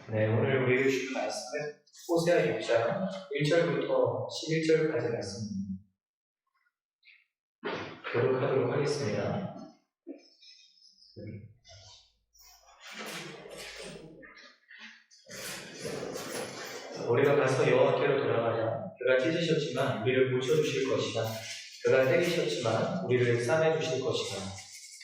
네, 오늘 우리 주신 말씀은 호세아 6장 1절부터 11절까지 말씀입니다. 교독하도록 하겠습니다. 우리가 가서 여호와께로 돌아가자. 그가 찢으셨지만 우리를 고쳐주실 것이다. 그가 때리셨지만 우리를 싸매주실 것이다.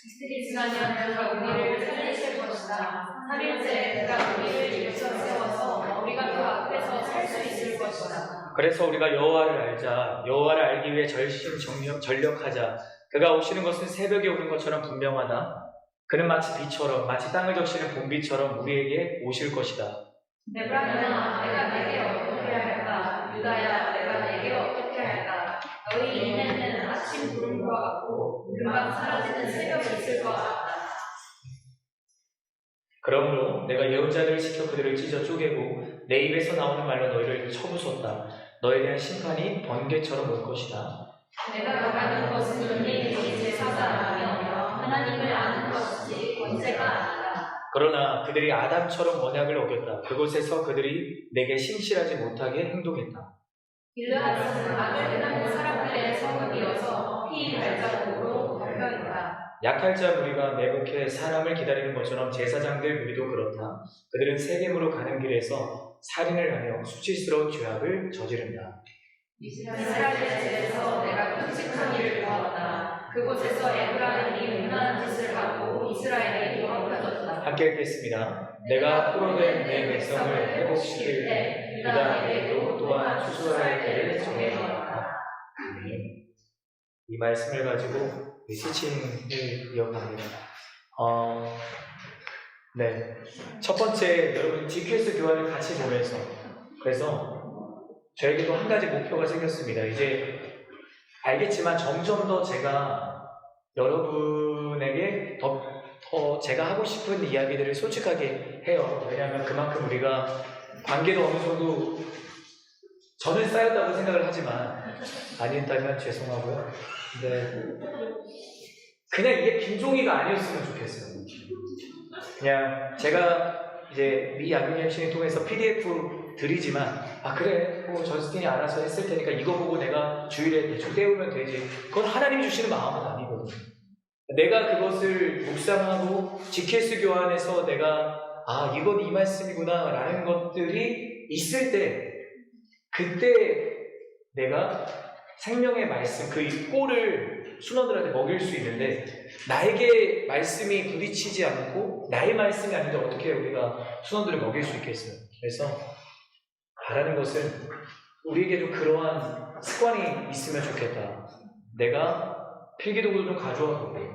이틀이 지나면 그가 우리를 살리실 것이다. 3일째 그가 우리를 일으켜 세워서 우리가 그 앞에서 살 수 있을 것이다. 그래서 우리가 여호와를 알자. 여호와를 알기 위해 전력하자. 그가 오시는 것은 새벽에 오는 것처럼 분명하다. 그는 마치 비처럼, 마치 땅을 적시는 봄비처럼 우리에게 오실 것이다. 에브라임아, 내가 내게 어떻게 할까? 유다야, 내가 내게 어떻게 할까? 너희 인내는 아침 구름과 같고 금방 사라지는 새벽이 있을 것 같다. 그러므로 내가 예언자들을 시켜 그들을 찢어 쪼개고 내 입에서 나오는 말로 너희를 쳐부쉈다. 너에 대한 심판이 번개처럼 올 것이다. 내가 말하는 것은 인내의 제사가 아니며 하나님을 아는 것이지 권세가 아니다. 그러나 그들이 아담처럼 언약을 어겼다. 그곳에서 그들이 내게 신실하지 못하게 행동했다. 길르앗은 아들 낳는 사람들의 성읍이어서 피 발자국으로 덮여있다. 약할 자 무리가 매복해 사람을 기다리는 것처럼 제사장들 무리도 그렇다. 그들은 세겜으로 가는 길에서 살인을 하며 수치스러운 죄악을 저지른다. 이스라엘의 집에서 내가 끔찍한 일을 보았다. 그곳에서 에브라임이 음란한 짓을 하고 이스라엘이 엎어졌다. 함께 읽겠습니다. 내가 포로된 내 백성을 회복시킬 때 유다에게도 또한 추수할 때를 정해놓았다. 이 말씀을 가지고 스치를 이어갑니다. 네, 첫 번째 여러분 GQS 교환을 같이 보면서 그래서 저에게도 한 가지 목표가 생겼습니다. 이제 알겠지만 점점 더 제가 여러분에게 더 제가 하고 싶은 이야기들을 솔직하게 해요. 왜냐하면 그만큼 우리가 관계도 어느 정도 저는 쌓였다고 생각을 하지만 아니었다면 죄송하고요. 근데 그냥 이게 빈종이가 아니었으면 좋겠어요. 그냥 제가 이제 미 양육연 씨를 통해서 PDF 드리지만 그래 뭐 저스틴이 알아서 했을 테니까 이거 보고 내가 주일에 대충 때우면 되지. 그건 하나님이 주시는 마음은 아니거든요. 내가 그것을 묵상하고 GQS 교환에서 내가 이건 이 말씀이구나 라는 것들이 있을 때 그때 내가 생명의 말씀 그 꼴을 순원들한테 먹일 수 있는데 나에게 말씀이 부딪히지 않고 나의 말씀이 아닌데 어떻게 우리가 순원들을 먹일 수 있겠어요. 그래서 바라는 것은 우리에게 좀 그러한 습관이 있으면 좋겠다. 내가 필기도구도 좀 가져와 볼게.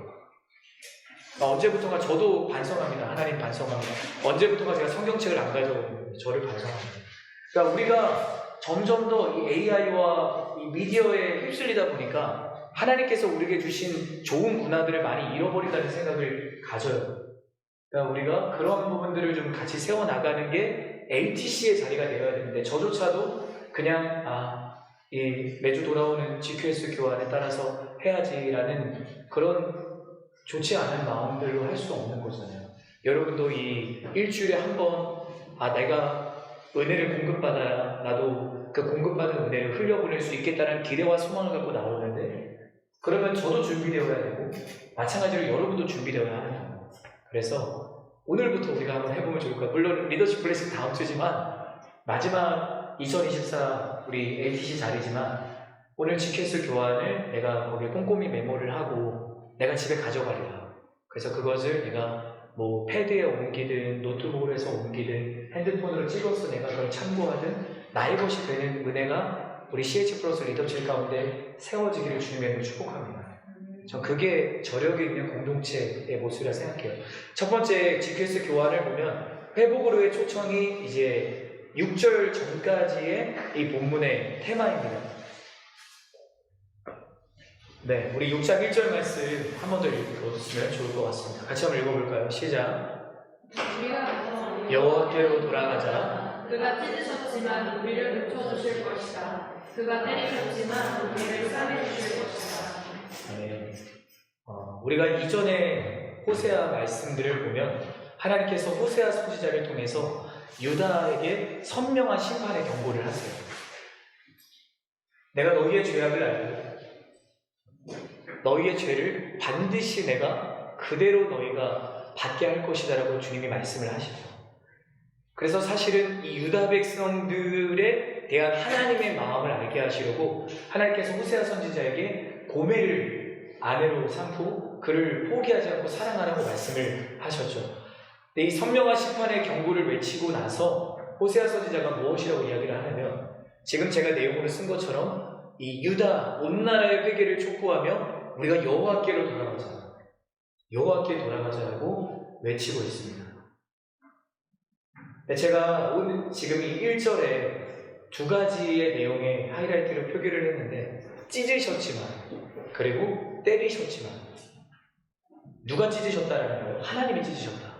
언제부턴가 저도 반성합니다. 하나님 반성합니다. 언제부턴가 제가 성경책을 안 가져오는데 저를 반성합니다. 그러니까 우리가 점점 더 이 AI와 이 미디어에 휩쓸리다 보니까 하나님께서 우리에게 주신 좋은 문화들을 많이 잃어버린다는 생각을 가져요. 그러니까 우리가 그런 부분들을 좀 같이 세워나가는 게 LTC의 자리가 되어야 되는데 저조차도 그냥 이 매주 돌아오는 GQS 교환에 따라서 해야지라는 그런 좋지 않은 마음들로 할 수 없는 거잖아요. 여러분도 이 일주일에 한 번 내가 은혜를 공급받아야 나도 그 공급받은 은혜를 흘려보낼 수 있겠다는 기대와 소망을 갖고 나오는데 그러면 저도 준비되어야 되고 마찬가지로 여러분도 준비되어야 하는 거예요. 그래서 오늘부터 우리가 한번 해보면 좋을 거예요. 물론 리더십 클래스 다음 주지만 마지막 2024 우리 ATC 자리지만 오늘 GQS 교환을 내가 거기에 꼼꼼히 메모를 하고 내가 집에 가져가리라. 그래서 그것을 내가 뭐 패드에 옮기든 노트북으로 해서 옮기든 핸드폰으로 찍어서 내가 그걸 참고하든 나의 것이 되는 은혜가 우리 CH 플러스 리더십 가운데 세워지기를 주님의 축복합니다. 전 그게 저력이 있는 공동체의 모습이라 생각해요. 첫 번째 GQS 교환을 보면 회복으로의 초청이 이제 6절 전까지의 이 본문의 테마입니다. 네, 우리 6장 1절 말씀 한 번 더 읽어주시면 좋을 것 같습니다. 같이 한번 읽어볼까요? 시작. 여호와께로 돌아가자. 그가 찢으셨지만 우리를 고쳐주실 것이다. 그가 때리셨지만 우리를 싸매주실 것이다. 네. 우리가 이전에 호세아 말씀들을 보면 하나님께서 호세아 선지자를 통해서 유다에게 선명한 심판의 경고를 하세요. 내가 너희의 죄악을 알고 너희의 죄를 반드시 내가 그대로 너희가 받게 할 것이다라고 주님이 말씀을 하시죠. 그래서 사실은 이 유다 백성들에 대한 하나님의 마음을 알게 하시려고 하나님께서 호세아 선지자에게 고멜을 아내로 삼고 그를 포기하지 않고 사랑하라고 말씀을 하셨죠. 근데 이 선명한 심판의 경고를 외치고 나서 호세아 선지자가 무엇이라고 이야기를 하냐면 지금 제가 내용으로 쓴 것처럼 이 유다 온 나라의 회개를 촉구하며 우리가 여호와께로 돌아가자, 여호와께 돌아가자라고 외치고 있습니다. 제가 오늘 지금 이 1절에 두 가지의 내용의 하이라이트를 표기를 했는데 찢으셨지만 그리고 때리셨지만 누가 찢으셨다라는 거예요? 하나님이 찢으셨다.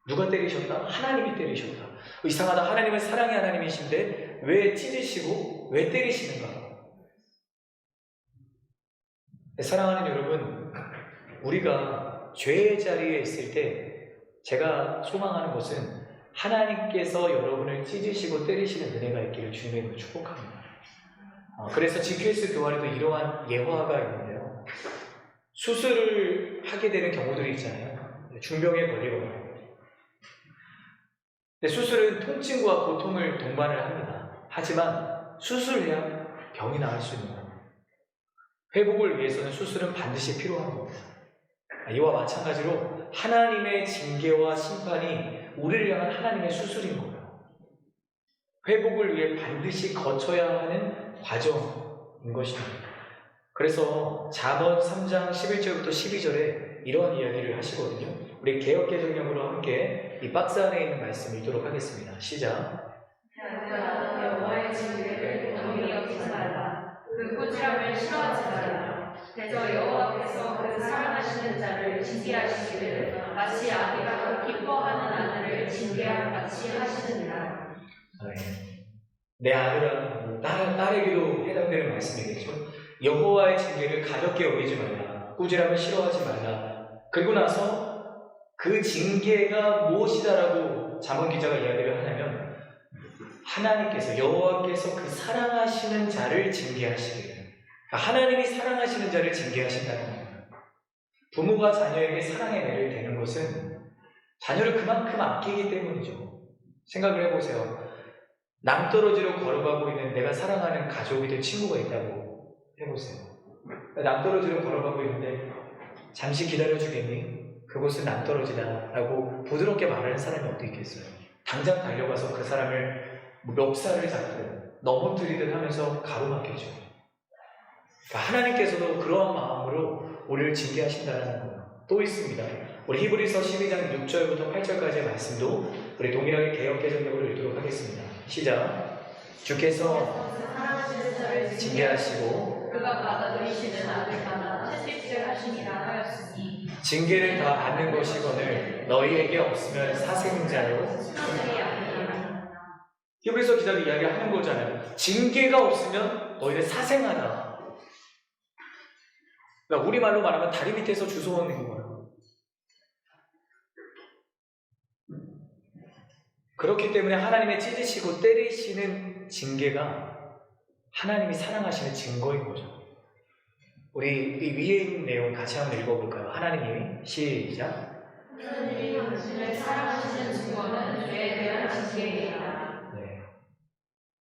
누가 때리셨다? 하나님이 때리셨다. 이상하다. 하나님은 사랑의 하나님이신데 왜 찢으시고 왜 때리시는가? 사랑하는 여러분, 우리가 죄의 자리에 있을 때 제가 소망하는 것은 하나님께서 여러분을 찢으시고 때리시는 은혜가 있기를 주님으로 축복합니다. 그래서 GQS 교환에도 이러한 예화가 있는데요. 수술을 하게 되는 경우들이 있잖아요. 중병에 걸리거나. 수술은 통증과 고통을 동반을 합니다. 하지만 수술해야 병이 나을 수 있는 겁니다. 회복을 위해서는 수술은 반드시 필요한 겁니다. 이와 마찬가지로 하나님의 징계와 심판이 우리를 향한 하나님의 수술인 거예요. 회복을 위해 반드시 거쳐야 하는 과정인 것입니다. 그래서 잠언 3장 11절부터 12절에 이러한 이야기를 하시거든요. 우리 개역개정령으로 함께 이 박스 안에 있는 말씀 읽도록 하겠습니다. 시작. 여호와의 징계를 너희 여기지 말라. 그 꾸지람을 싫어하지 말라. 대저 여호와께서 그 사랑하시는 자를 징계하시기를 마치 아비가 기뻐하는 아들을 징계함 같이 하시느니라. 내 아들아, 딸에게도 해당되는 말씀이겠죠. 여호와의 징계를 가볍게 여기지 말라. 꾸지람을 싫어하지 말라. 그리고 나서 그 징계가 무엇이다라고 잠언 기자가 이야기를 하냐면 하나님께서 여호와께서 그 사랑하시는 자를 징계하시기를. 하나님이 사랑하시는 자를 징계하신다는 겁니다. 부모가 자녀에게 사랑의 매를 대는 것은 자녀를 그만큼 아끼기 때문이죠. 생각을 해보세요. 낭떠러지로 걸어가고 있는 내가 사랑하는 가족이든 친구가 있다고 해보세요. 낭떠러지로 걸어가고 있는데 잠시 기다려주겠니? 그곳은 낭떠러지다 라고 부드럽게 말하는 사람이 어디 있겠어요? 당장 달려가서 그 사람을 멱살을 잡든 넘어뜨리든 하면서 가로막히죠. 하나님께서도 그러한 마음으로 우리를 징계하신다는 거예요. 또 있습니다. 우리 히브리서 12장 6절부터 8절까지의 말씀도 우리 동일하게 개역개정력으로 읽도록 하겠습니다. 시작. 주께서 징계하시고 그가 받아들이시는 아들마다 채찍질 하시니라 하였으니 징계를 다 받는 것이거늘 너희에게 없으면 사생자요. 히브리서 기자도 이야기하는 거잖아요. 징계가 없으면 너희는 사생하다. 그러니까 우리말로 말하면 다리 밑에서 주워오는 거예요. 그렇기 때문에 하나님의 찢으시고 때리시는 징계가 하나님이 사랑하시는 증거인 거죠. 우리 이 위에 있는 내용 같이 한번 읽어볼까요? 하나님이 시작. 하나님이 당신을 사랑하시는 증거는 죄에 대한 징계이다. 네,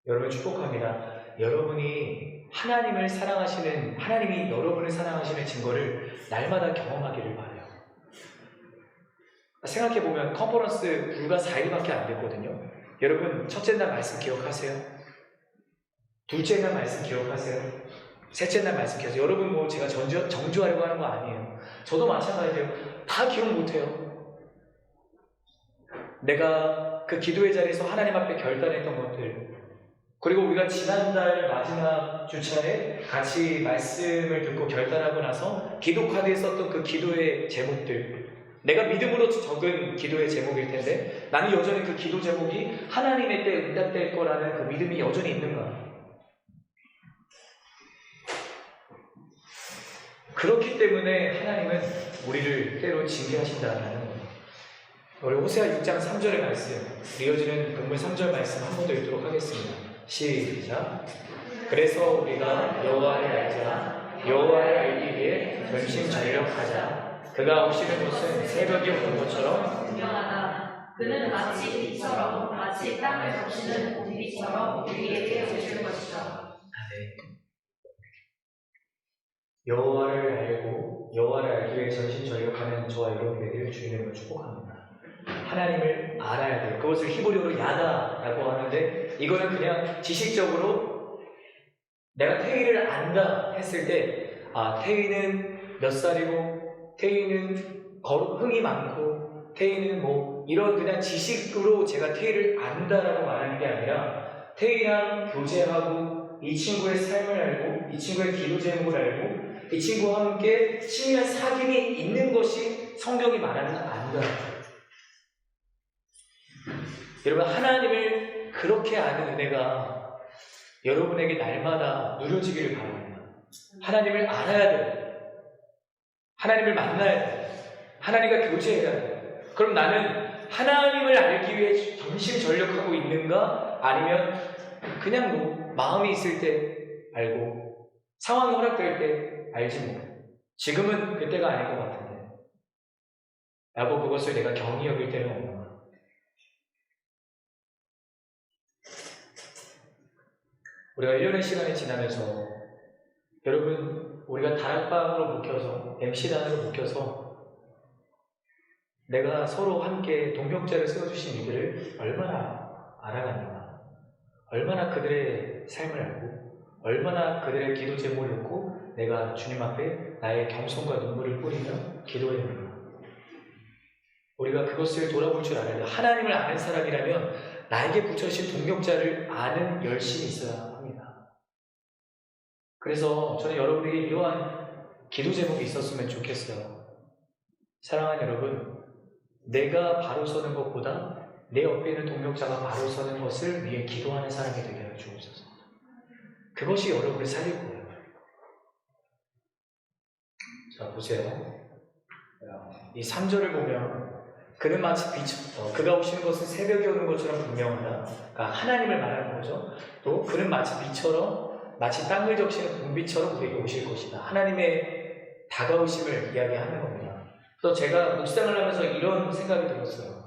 여러분 축복합니다. 여러분이 하나님이 여러분을 사랑하시는 증거를 날마다 경험하기를 바라요. 생각해보면 컨퍼런스 불과 4일밖에 안 됐거든요. 여러분 첫째 날 말씀 기억하세요? 둘째 날 말씀 기억하세요? 셋째 날 말씀 기억하세요? 여러분 뭐 제가 정주하려고 하는 거 아니에요. 저도 마찬가지예요. 다 기억 못해요. 내가 그 기도의 자리에서 하나님 앞에 결단했던 것들, 그리고 우리가 지난달 마지막 주차에 같이 말씀을 듣고 결단하고 나서 기도 카드에 썼던 그 기도의 제목들, 내가 믿음으로 적은 기도의 제목일 텐데 나는 여전히 그 기도 제목이 하나님의 때에 응답될 거라는 그 믿음이 여전히 있는가? 그렇기 때문에 하나님은 우리를 때로 징계하신다는 거예요. 우리 호세아 6장 3절의 말씀, 이어지는 본문 3절 말씀 한 번 더 읽도록 하겠습니다. 시작. 그래서 우리가 여호와를 알자. 여호와를 알기 위해 전심전력하자. 그가 오시는 곳은 새벽이 오는 것처럼 분명하다. 그는 마치 비처럼, 마치 땅을 적시는 공비처럼 우리에게 오실 것이다. 여호와를 알고 여호와를 알기 위해 전심전력하는 저와 여러분에게 주님을 축복합니다. 하나님을 알아야 돼요. 그것을 히브리어로 야다라고 하는데, 이거는 그냥 지식적으로 내가 태희를 안다 했을 때, 태희는 몇 살이고, 태희는 흥이 많고, 태희는 뭐 이런 그냥 지식으로 제가 태희를 안다라고 말하는 게 아니라, 태희랑 교제하고 이 친구의 삶을 알고 이 친구의 기도 제목을 알고 이 친구와 함께 친밀한 사귐이 있는 것이 성경이 말하는 안다. 여러분, 하나님을 그렇게 아는 은혜가 여러분에게 날마다 누려지기를 바랍니다. 하나님을 알아야 돼요. 하나님을 만나야 돼요. 하나님과 교제해야 돼요. 그럼 나는 하나님을 알기 위해 전심전력하고 있는가? 아니면 그냥 뭐 마음이 있을 때 알고 상황이 허락될 때 알지 뭐. 지금은 그때가 아닐 것 같은데 라고 그것을 내가 경히 여길 때는 없는 거야. 우리가 1년의 시간이 지나면서 여러분, 우리가 다락방으로 묶여서 MC단으로 묶여서 내가 서로 함께 동역자를 세워주신 이들을 얼마나 알아가는가, 얼마나 그들의 삶을 알고 얼마나 그들의 기도 제목을 읽고 내가 주님 앞에 나의 겸손과 눈물을 뿌리며 기도했는가. 우리가 그것을 돌아볼 줄 알아야 돼요. 하나님을 아는 사람이라면 나에게 붙여주신 동역자를 아는 열심이 있어야 합니다. 그래서 저는 여러분에게 이러한 기도 제목이 있었으면 좋겠어요. 사랑하는 여러분, 내가 바로 서는 것보다 내 옆에 있는 동역자가 바로 서는 것을 위해 기도하는 사람이 되게 하여 주옵소서. 그것이 여러분을 살릴 거예요. 자, 보세요. 이 3절을 보면 그는 마치 빛, 그가 오시는 것은 새벽이 오는 것처럼 분명하다. 그러니까 하나님을 말하는 거죠. 또 그는 마치 빛처럼, 마치 땅을 적시는 공비처럼 우리에게 오실 것이다. 하나님의 다가오심을 이야기하는 겁니다. 그래서 제가 묵상을 하면서 이런 생각이 들었어요.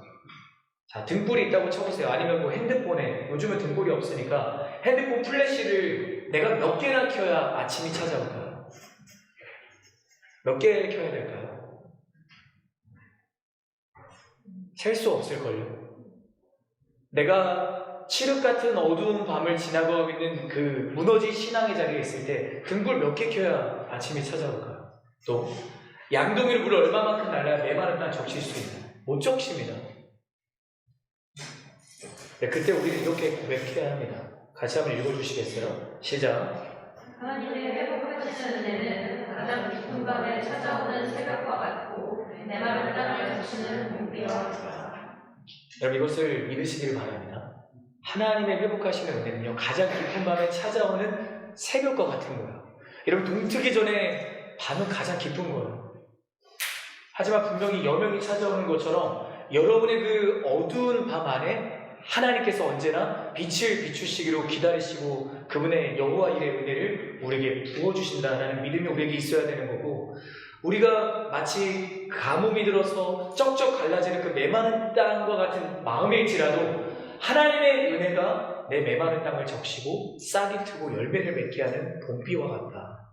자, 등불이 있다고 쳐보세요. 아니면 뭐 핸드폰에, 요즘은 등불이 없으니까 핸드폰 플래시를 내가 몇 개나 켜야 아침이 찾아올까요? 몇 개 켜야 될까요? 셀 수 없을걸요. 내가 칠흑 같은 어두운 밤을 지나가고 있는 그 무너진 신앙의 자리에 있을 때 등불 몇 개 켜야 아침이 찾아올까요? 또 양동이로 물을 얼마만큼 날라야 메마른 땅 적실 수 있나요? 못 적십니다. 네, 그때 우리는 이렇게 고백해야 합니다. 같이 한번 읽어주시겠어요? 시작. 하나님의 회복하시는 은혜는 가장 깊은 밤에 찾아오는 새벽과 같고 메마른 땅을 적시는 공비와 같다. 여러분, 이것을 믿으시길 바랍니다. 하나님의 회복하시는 은혜는요, 가장 깊은 밤에 찾아오는 새벽과 같은 거예요. 여러분, 동트기 전에 밤은 가장 깊은 거예요. 하지만 분명히 여명이 찾아오는 것처럼 여러분의 그 어두운 밤 안에 하나님께서 언제나 빛을 비추시기로 기다리시고 그분의 여호와 일의 은혜를 우리에게 부어주신다는 믿음이 우리에게 있어야 되는 거고, 우리가 마치 가뭄이 들어서 쩍쩍 갈라지는 그 메마른 땅과 같은 마음일지라도 하나님의 은혜가 내 메마른 땅을 적시고 싹이 트고 열매를 맺게 하는 봄비와 같다.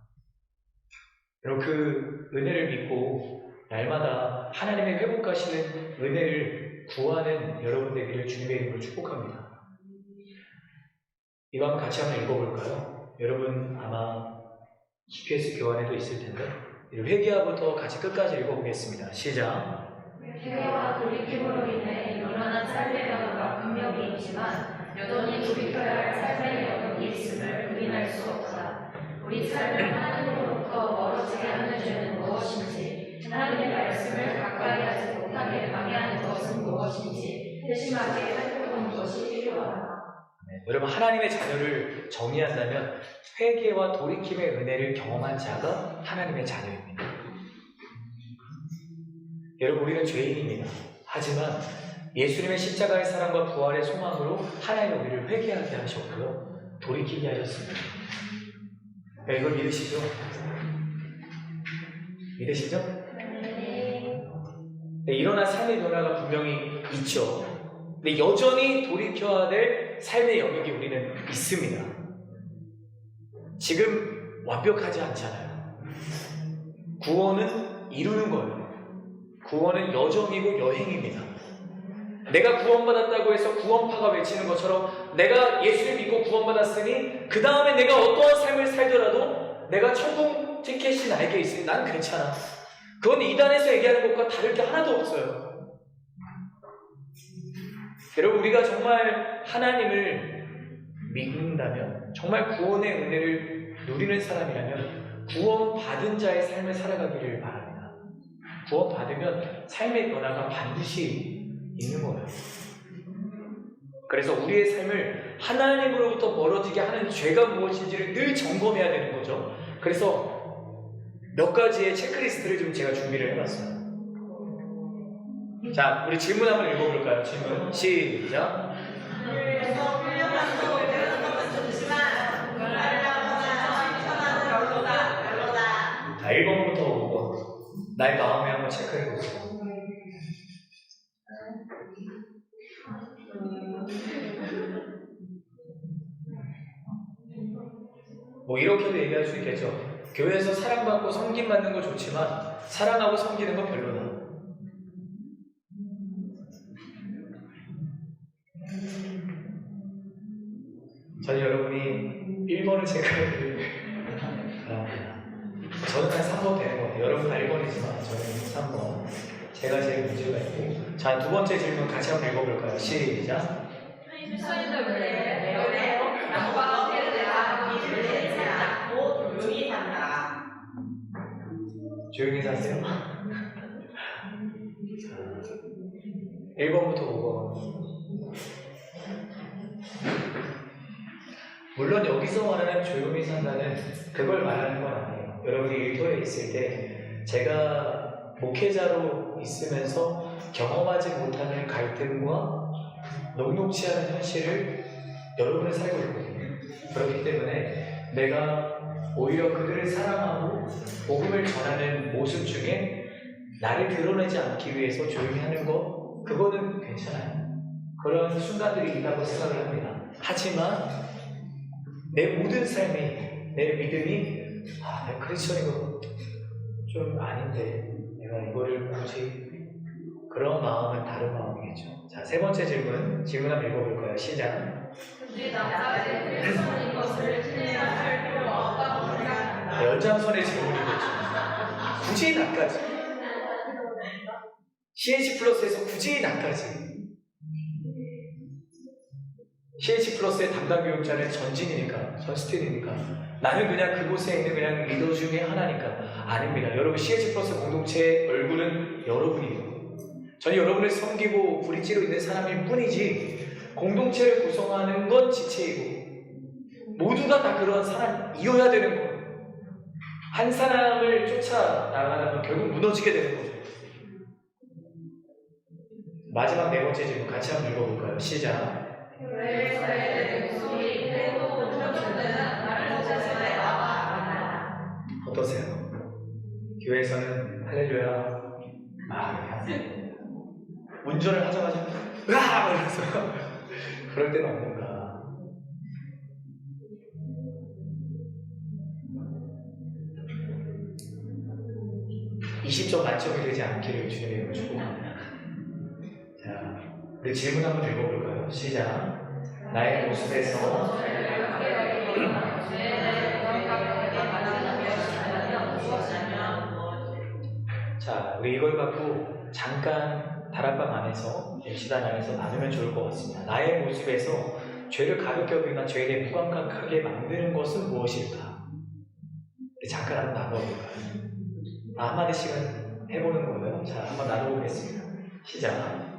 여러분, 그 은혜를 믿고 날마다 하나님의 회복하시는 은혜를 구하는 여러분 되기를 주님의 이름으로 축복합니다. 이거 한번 같이 한번 읽어볼까요? 여러분 아마 GPS 교환에도 있을 텐데 회개하부터 같이 끝까지 읽어보겠습니다. 시작. 회개와 돌이킴으로 인해 일어나는 삶의 변화가 분명히 있지만 여전히 돌이켜야 할 삶의 여력이 있음을 부인할 수 없다. 우리 삶을 하나님으로부터 멀어지게 하는 죄는 무엇인지, 하나님의 말씀을 가까이 하지 못하게 방해하는 것은 무엇인지 세심하게 살펴보는 것이 필요하다. 여러분, 하나님의 자녀를 정의한다면 회개와 돌이킴의 은혜를 경험한 자가 하나님의 자녀입니다. 여러분, 우리는 죄인입니다. 하지만 예수님의 십자가의 사랑과 부활의 소망으로 하나님 우리를 회개하게 하셨고요. 돌이키게 하셨습니다. 이걸 믿으시죠? 믿으시죠? 네, 일어난 삶의 변화가 분명히 있죠. 근데 여전히 돌이켜야 될 삶의 영역이 우리는 있습니다. 지금 완벽하지 않잖아요. 구원은 이루는 거예요. 구원은 여정이고 여행입니다. 내가 구원받았다고 해서 구원파가 외치는 것처럼 내가 예수를 믿고 구원받았으니 그 다음에 내가 어떠한 삶을 살더라도 내가 천국 티켓이 나에게 있으니 난 괜찮아. 그건 이단에서 얘기하는 것과 다를 게 하나도 없어요. 여러분, 우리가 정말 하나님을 믿는다면, 정말 구원의 은혜를 누리는 사람이라면 구원받은 자의 삶을 살아가기를 바랍니다. 구원받으면 삶의 변화가 반드시 있는 거예요. 그래서 우리의 삶을 하나님으로부터 멀어지게 하는 죄가 무엇인지를 늘 점검해야 되는 거죠. 그래서 몇 가지의 체크리스트를 좀 제가 준비를 해봤어요. 자, 우리 질문 한번 읽어볼까요? 질문 시작. 자, 1번부터 5번 나의 마음에 한번 체크해보세요. 뭐 이렇게도 얘기할 수 있겠죠. 교회에서 사랑받고 섬김받는 건 좋지만 사랑하고 섬기는 건 별로다. 저는 여러분이 1번을 체크해드릴 저는 한 3번 되는 것 같아요. 여러분 다 1번이지만 저는 3번. 제가 제일 문제가 있고. 자, 두 번째 질문 같이 한번 읽어볼까요? 시작. 조용히 사세요. 1번부터 5번. 물론 여기서 말하는 조용히 산다는 그걸 말하는 건 아니에요. 여러분이 일터에 있을 때 제가 목회자로 있으면서 경험하지 못하는 갈등과 녹록치 않은 현실을 여러분은 살고 있거든요. 그렇기 때문에 내가 오히려 그들을 사랑하고 복음을 전하는 모습 중에 나를 드러내지 않기 위해서 조용히 하는 거, 그거는 괜찮아요. 그런 순간들이 있다고 생각을 합니다. 하지만 내 모든 삶이, 내 믿음이 내 크리스천이고 좀 아닌데 내가 이거를 굳이, 그런 마음은 다른 마음이겠죠. 자, 세 번째 질문 한번 읽어볼까요? 시작. 연장선의 질문이겠죠. 굳이 나까지. CH 플러스에서 굳이 나까지. CH 플러스의 담당 교육자는 전진이니까, 전스틸이니까, 나는 그냥 그곳에 있는 그냥 리더 중에 하나니까. 아닙니다. 여러분, CH 플러스 공동체의 얼굴은 여러분이에요. 저는 여러분을 섬기고 부리찌로 있는 사람일 뿐이지 공동체를 구성하는 건 지체이고 모두가 다 그런 사람이어야 되는 거예요. 한 사람을 쫓아 나가면 결국 무너지게 되는 거죠. 마지막 네 번째 질문 같이 한번 읽어볼까요? 시작. 어떠세요? 교회에서는 할렐루야 운전을 하자마자 으아! 이러면서 그럴 때는 없는가? (20점) 만점이 되지 않기를 주님의 이름으로 축복합니다. 자, 우리 질문 한번 읽어볼까요? 시작. 나의 모습에서 자, 우리 이걸 갖고 잠깐 다락방 안에서, 시단 안에서 나누면 좋을 것 같습니다. 나의 모습에서 죄를 가볍게 여기거나 죄에 대해 무감각하게 만드는 것은 무엇일까? 잠깐 한번 나눠볼까요? 한마디씩은 해보는 거예요. 자, 한번 나눠보겠습니다. 시작.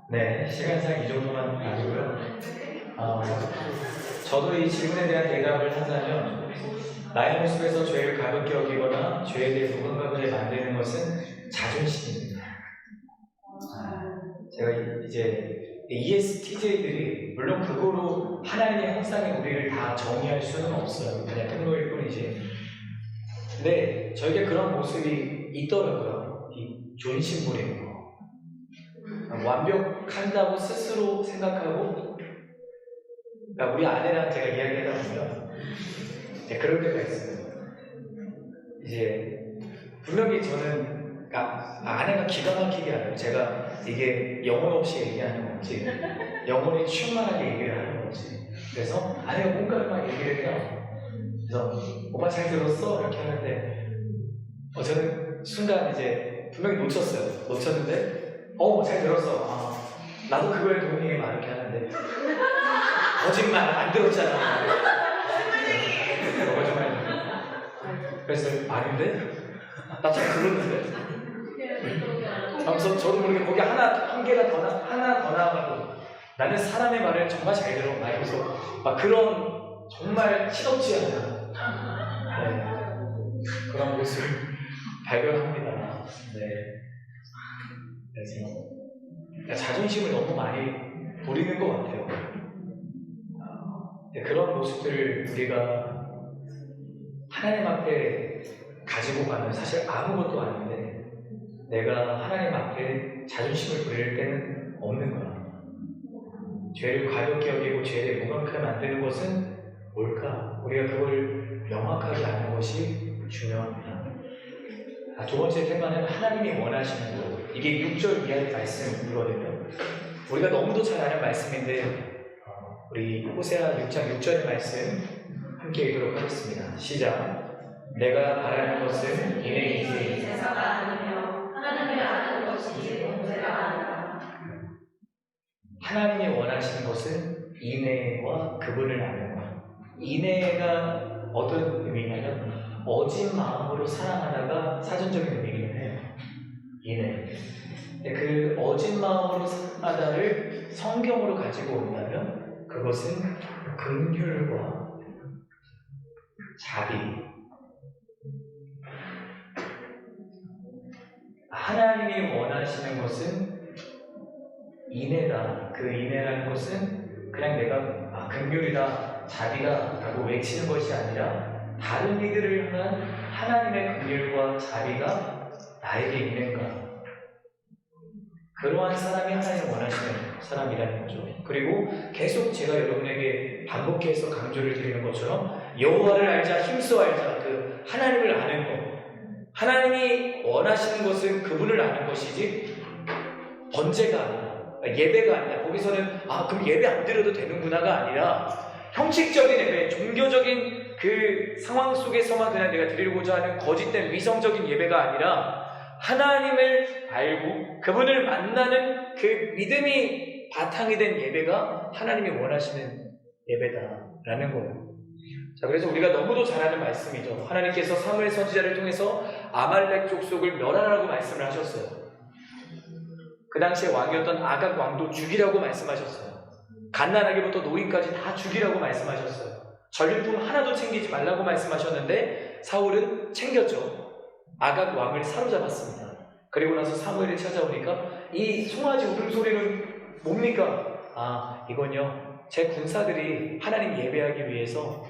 네, 시간상 이 정도만 가지고요. 저도 이 질문에 대한 대답을 한다면 나의 모습에서 죄를 가볍게 여기거나 죄에 대해 무감각을 만드는 것은 자존심입니다. 제가 이제 ESTJ들이 물론 그거로 하나님의 형상의 우리를 다 정의할 수는 없어요. 그냥 통로일 뿐이지. 근데 저에게 그런 모습이 있더라고요. 이 존심 부리는 거. 완벽한다고 스스로 생각하고, 그러니까 우리 아내랑 제가 이야기하다 보면 그럴 때가 있어요. 이제 분명히 저는, 그러니까 아내가 기가 막히게 알아요. 제가 이게 영혼 없이 얘기하는 건지 영혼이 충만하게 얘기를 하는 건지. 그래서 아내가 뭔가를 막 얘기를 해요. 그래서 오빠 잘 들었어? 이렇게 하는데 저는 순간 이제 분명히 놓쳤는데 잘 들었어. 나도 그거에 동의해 막 이렇게 하는데 거짓말 안 들었잖아. 거짓말. 그래서 아닌데? 나 잘 들었는데? 저도 모르게 거기 한 개가 하나 더 나와가지고 나는 사람의 말을 정말 잘 들어. 막 이러면서 막 그런 정말 시덥지 않은 그런 모습을 발견합니다. 네. 그래서 자존심을 너무 많이 부리는 것 같아요. 그런 모습들을 우리가 하나님 앞에 가지고 가면 사실 아무것도 아닌데 내가 하나님 앞에 자존심을 부릴 때는 없는 거야. 죄를 가볍게 여기고 죄를 무감하게 만드는 것은 뭘까? 우리가 그걸 명확하게 아는 것이 중요합니다. 두 번째 테마는 하나님이 원하시는 것. 이게 6절 이하의 말씀이거든요. 우리가 너무도 잘 아는 말씀인데 우리 호세아 6장 6절의 말씀 함께 읽도록 하겠습니다. 시작. 내가 바라는 것은 인내이지 제사가 아니며 하나님을 아는 것이지 범죄가 아니라. 하나님이 원하시는 것은 인내와 그분을 아는 것. 인내가 어떤 의미냐면 어진 마음으로 사랑하다가 사전적인 의미이긴 해요. 인내. 그 어진 마음으로 사랑하다를 성경으로 가지고 온다면 그것은 긍휼과 자비. 하나님이 원하시는 것은 인내다. 그 인내라는 것은 그냥 내가 긍휼이다, 자비다 라고 외치는 것이 아니라 다른 이들을 향한 하나님의 긍휼과 자비가 나에게 있는가. 그러한 사람이 하나님을 원하시는 사람이라는 거죠. 그리고 계속 제가 여러분에게 반복해서 강조를 드리는 것처럼 여호와를 알자, 힘써 알자, 그 하나님을 아는 것. 하나님이 원하시는 것은 그분을 아는 것이지 번제가 아니라, 예배가 아니라, 거기서는 그럼 예배 안 드려도 되는구나가 아니라 형식적인 예배, 종교적인 그 상황 속에서만 그냥 내가 드리고자 하는 거짓된 위성적인 예배가 아니라 하나님을 알고 그분을 만나는 그 믿음이 바탕이 된 예배가 하나님이 원하시는 예배다라는 거예요. 자, 그래서 우리가 너무도 잘 아는 말씀이죠. 하나님께서 사무엘 선지자를 통해서 아말렉 족속을 멸하라고 말씀을 하셨어요. 그 당시에 왕이었던 아각 왕도 죽이라고 말씀하셨어요. 갓난아기부터 노인까지 다 죽이라고 말씀하셨어요. 전리품 하나도 챙기지 말라고 말씀하셨는데 사울은 챙겼죠. 아각 왕을 사로잡았습니다. 그리고 나서 사무엘이 찾아오니까 이 송아지 울음소리는 뭡니까? 이건요, 제 군사들이 하나님 예배하기 위해서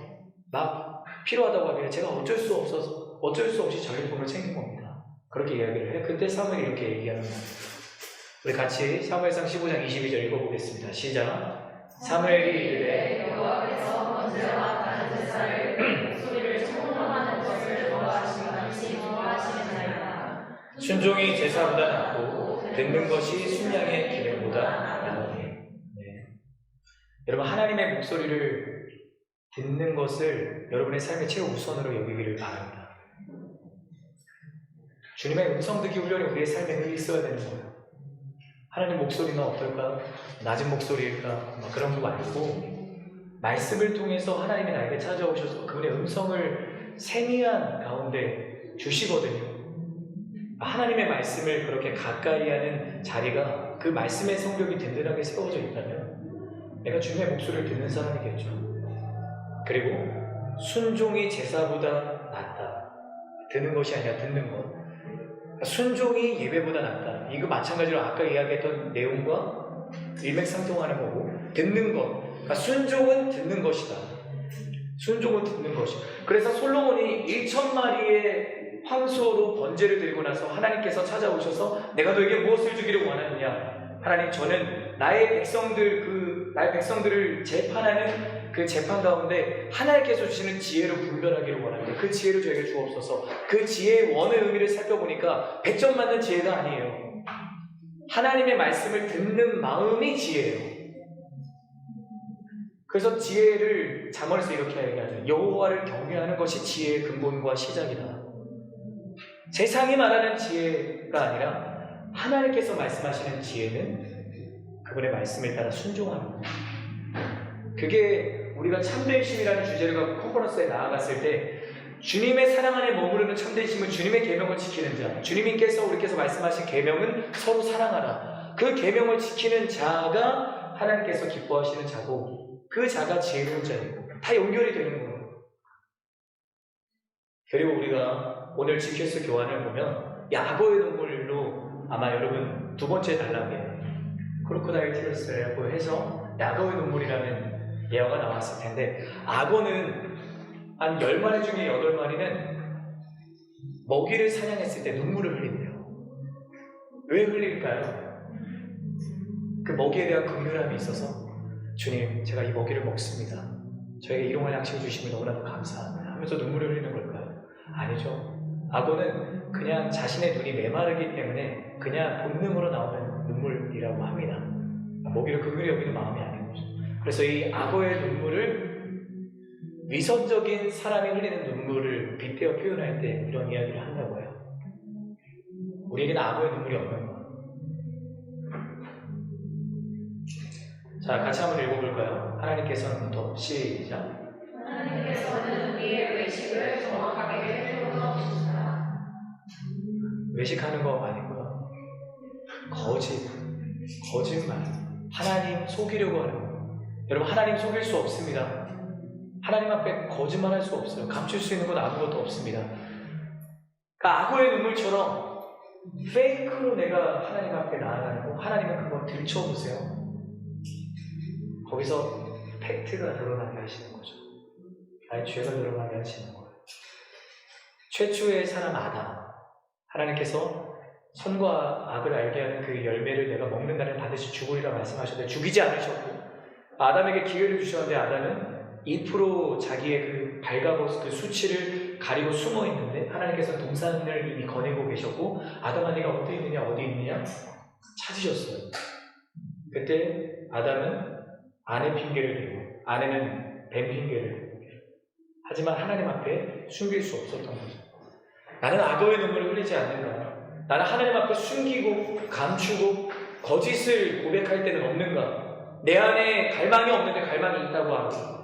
막 필요하다고 하길래 제가 어쩔 수 없이 전리품을 챙긴 겁니다. 그렇게 이야기를 해요. 그때 사무엘이 이렇게 얘기하는 거예요. 우리 같이 사무엘상 15장 22절 읽어보겠습니다. 시작. 사무엘이 이르되 여호와께서 번제와 다른 제사를 목소리를 청송하는 것을 좋아하시는지 좋아하시느니라. 순종이 제사보다 낫고 듣는 것이 순양의 기름보다 나으니. 여러분, 하나님의 목소리를 듣는 것을 여러분의 삶의 최우선으로 여기기를 바랍니다. 주님의 음성 듣기 훈련이 우리의 삶에 늘 있어야 되는 거예요. 하나님 목소리는 어떨까? 낮은 목소리일까? 그런 거 말고 말씀을 통해서 하나님이 나에게 찾아오셔서 그분의 음성을 세미한 가운데 주시거든요. 하나님의 말씀을 그렇게 가까이 하는 자리가 그 말씀의 성벽이 든든하게 세워져 있다면 내가 주님의 목소리를 듣는 사람이겠죠. 그리고 순종이 제사보다 낫다. 듣는 것이 아니라 듣는 것. 순종이 예배보다 낫다. 이거 마찬가지로 아까 이야기했던 내용과 일맥상통하는 거고, 듣는 것. 그러니까 순종은 듣는 것이다. 순종은 듣는 것이다. 그래서 솔로몬이 1,000마리의 황소로 번제를 드리고 나서 하나님께서 찾아오셔서 내가 너에게 무엇을 주기를 원하느냐? 하나님, 저는 나의 백성들을 재판하는 그 재판 가운데 하나님께서 주시는 지혜로 분별하기를 원합니다. 그 지혜를 저에게 주옵소서. 그 지혜의 원의 의미를 살펴보니까 100점 맞는 지혜가 아니에요. 하나님의 말씀을 듣는 마음이 지혜예요. 그래서 지혜를 잠언에서 이렇게 얘기하죠. 여호와를 경외하는 것이 지혜의 근본과 시작이다. 세상이 말하는 지혜가 아니라 하나님께서 말씀하시는 지혜는 그분의 말씀에 따라 순종하는 거예요. 그게 우리가 참되심이라는 주제를 갖고 컨퍼런스에 나아갔을 때 주님의 사랑 안에 머무르는 참되심은 주님의 계명을 지키는 자. 주님께서 우리께서 말씀하신 계명은 서로 사랑하라. 그 계명을 지키는 자가 하나님께서 기뻐하시는 자고 그 자가 지혜로운 자이고 다 연결이 되는 거예요. 그리고 우리가 오늘 지켰을 교환을 보면 악어의 눈물로 아마 여러분 두 번째 단락에 크로코다일 티어스라고 해서 악어의 눈물이라는 예화가 나왔을 텐데, 악어는 한 10마리 중에 8마리는 먹이를 사냥했을 때 눈물을 흘린대요. 왜 흘릴까요? 그 먹이에 대한 긍휼함이 있어서 주님, 제가 이 먹이를 먹습니다. 저에게 일용할 양식을 주시면 너무나도 감사합니다 하면서 눈물을 흘리는 걸까요? 아니죠. 악어는 그냥 자신의 눈이 메마르기 때문에 그냥 본능으로 나오는 눈물이라고 합니다. 먹이를 긍휼히 여기는 마음이 아닌 거죠. 그래서 이 악어의 눈물을 위선적인 사람이 흘리는 눈물을 빗대어 표현할 때 이런 이야기를 한다고 해요. 우리에게는 악어의 눈물이 없는 거예요. 자, 같이 한번 읽어볼까요? 하나님께서는부터 시작. 하나님께서는 우리의 외식을 정확하게 해주어 주시다. 외식하는 거 아니고요. 거짓말. 하나님 속이려고 하는 거예요. 여러분, 하나님 속일 수 없습니다. 하나님 앞에 거짓말할 수 없어요. 감출 수 있는 건 아무것도 없습니다. 그러니까 악어의 눈물처럼 페이크로 내가 하나님 앞에 나아가는 거, 하나님은 그걸 들춰보세요. 거기서 팩트가 드러나게 하시는 거죠. 나의 죄가 드러나게 하시는 거예요. 최초의 사람 아담, 하나님께서 선과 악을 알게 하는 그 열매를 내가 먹는 날에 반드시 죽으리라 말씀하셨는데 죽이지 않으셨고, 아담에게 기회를 주셨는데 아담은 2% 자기의 그 발가벗 그 수치를 가리고 숨어 있는데 하나님께서 동산을 이미 거니고 계셨고, 아담아 네가 어디 있느냐 찾으셨어요. 그때 아담은 아내 핑계를 대고 아내는 뱀 핑계를 대고, 하지만 하나님 앞에 숨길 수 없었던 거죠. 나는 악어의 눈물을 흘리지 않는가? 나는 하나님 앞에 숨기고 감추고 거짓을 고백할 때는 없는가? 내 안에 갈망이 없는데 갈망이 있다고 하고,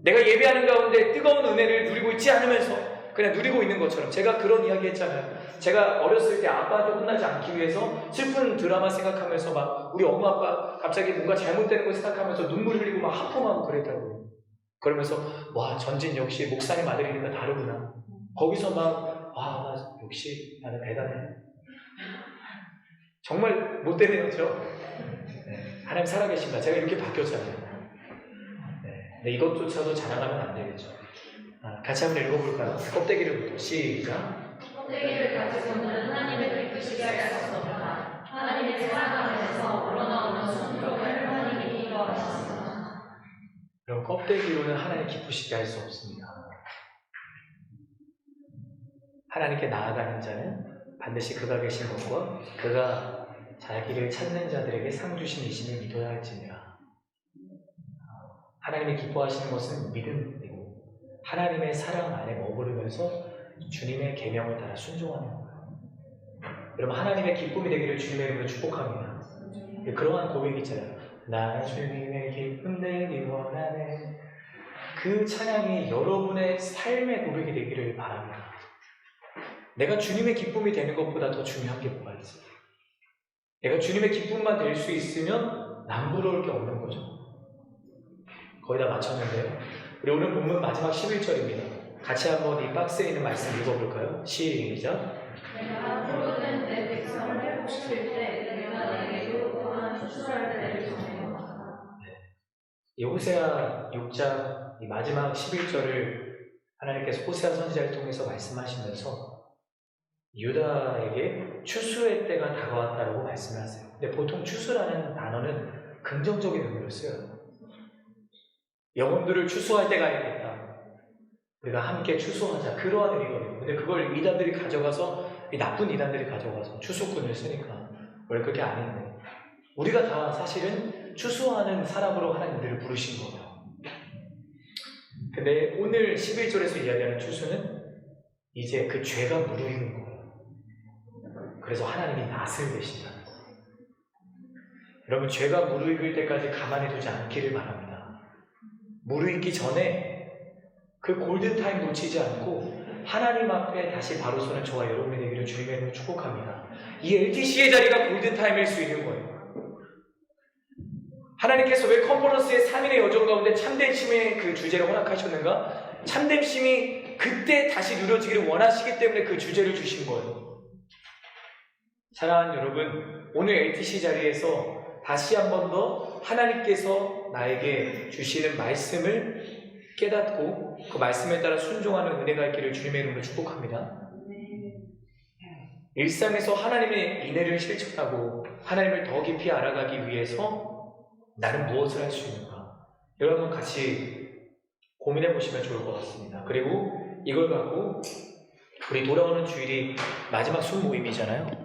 내가 예배하는 가운데 뜨거운 은혜를 누리고 있지 않으면서 그냥 누리고 있는 것처럼, 제가 그런 이야기 했잖아요. 제가 어렸을 때 아빠한테 혼나지 않기 위해서 슬픈 드라마 생각하면서 막 우리 엄마 아빠 갑자기 뭔가 잘못되는 걸 생각하면서 눈물 흘리고 막 하품하고 그랬다고요. 그러면서 와, 전진 역시 목사님 아들이니까 다르구나. 거기서 막 와, 역시 나는 대단해. 정말 못되네요, 저. 네, 하나님 살아계신다. 제가 이렇게 바뀌었잖아요. 네, 근데 이것조차도 자랑하면 안 되겠죠. 같이 한번 읽어볼까요? 껍데기를부터 시작. 껍데기를 가지고는 하나님을 기쁘시게 할 수 없다. 하나님의 사랑 안에서 우러나오는 순종을 하나님이 기뻐하셨습니다. 그럼 껍데기로는 하나님 기쁘시게 할 수 없습니다. 하나님께 나아가는 자는 반드시 그가 계신 것과 그가 자기를 찾는 자들에게 상 주신 이심을 믿어야 할지니라. 하나님이 기뻐하시는 것은 믿음이고 하나님의 사랑 안에 머무르면서 주님의 계명을 따라 순종하는 거예요. 여러분, 하나님의 기쁨이 되기를 주님의 이름으로 축복합니다. 그러한 고백이 있잖아요. 나 주님의 기쁨 되기 원하네. 그 찬양이 여러분의 삶의 고백이 되기를 바랍니다. 내가 주님의 기쁨이 되는 것보다 더 중요한 게 뭐가 있어요? 내가 주님의 기쁨만 될 수 있으면 남부러울 게 없는 거죠. 거의 다 마쳤는데요. 우리 오늘 본문 마지막 11절입니다. 같이 한번 이 박스에 있는 말씀 읽어볼까요? 시작. 내가 앞으로는 내 백성을 회복시킬 때 내가 내게도 또한 추수할 때를 정해놓았다. 이 호세아 6장 이 마지막 11절을 하나님께서 호세아 선지자를 통해서 말씀하시면서 유다에게 추수의 때가 다가왔다고 말씀을 하세요. 근데 보통 추수라는 단어는 긍정적인 의미로 쓰여요. 영혼들을 추수할 때가 있겠다. 우리가 함께 추수하자. 그러한 의미거든요. 근데 그걸 이단들이 가져가서, 이 나쁜 이단들이 가져가서 추수꾼을 쓰니까 원래 그게 아닌데, 우리가 다 사실은 추수하는 사람으로 하나님들을 부르신 거예요. 근데 오늘 11절에서 이야기하는 추수는 이제 그 죄가 무르익은 거예요. 그래서 하나님이 낯을 계신다는 거예요. 여러분, 죄가 무르익을 때까지 가만히 두지 않기를 바랍니다. 무르익기 전에 그 골든타임 놓치지 않고 하나님 앞에 다시 바로 서는 저와 여러분이 되기를 주님의 이름으로 축복합니다. 이 LTC의 자리가 골든타임일 수 있는 거예요. 하나님께서 왜 컨퍼런스의 3일의 여정 가운데 참됨심의 그 주제를 허락하셨는가? 참됨심이 그때 다시 누려지기를 원하시기 때문에 그 주제를 주신 거예요. 사랑하는 여러분, 오늘 LTC 자리에서 다시 한 번 더 하나님께서 나에게 주시는 말씀을 깨닫고 그 말씀에 따라 순종하는 은혜가 있기를 주님의 이름으로 축복합니다. 일상에서 하나님의 인애를 실천하고 하나님을 더 깊이 알아가기 위해서 나는 무엇을 할 수 있는가? 여러분 같이 고민해 보시면 좋을 것 같습니다. 그리고 이걸 갖고 우리 돌아오는 주일이 마지막 순모임이잖아요.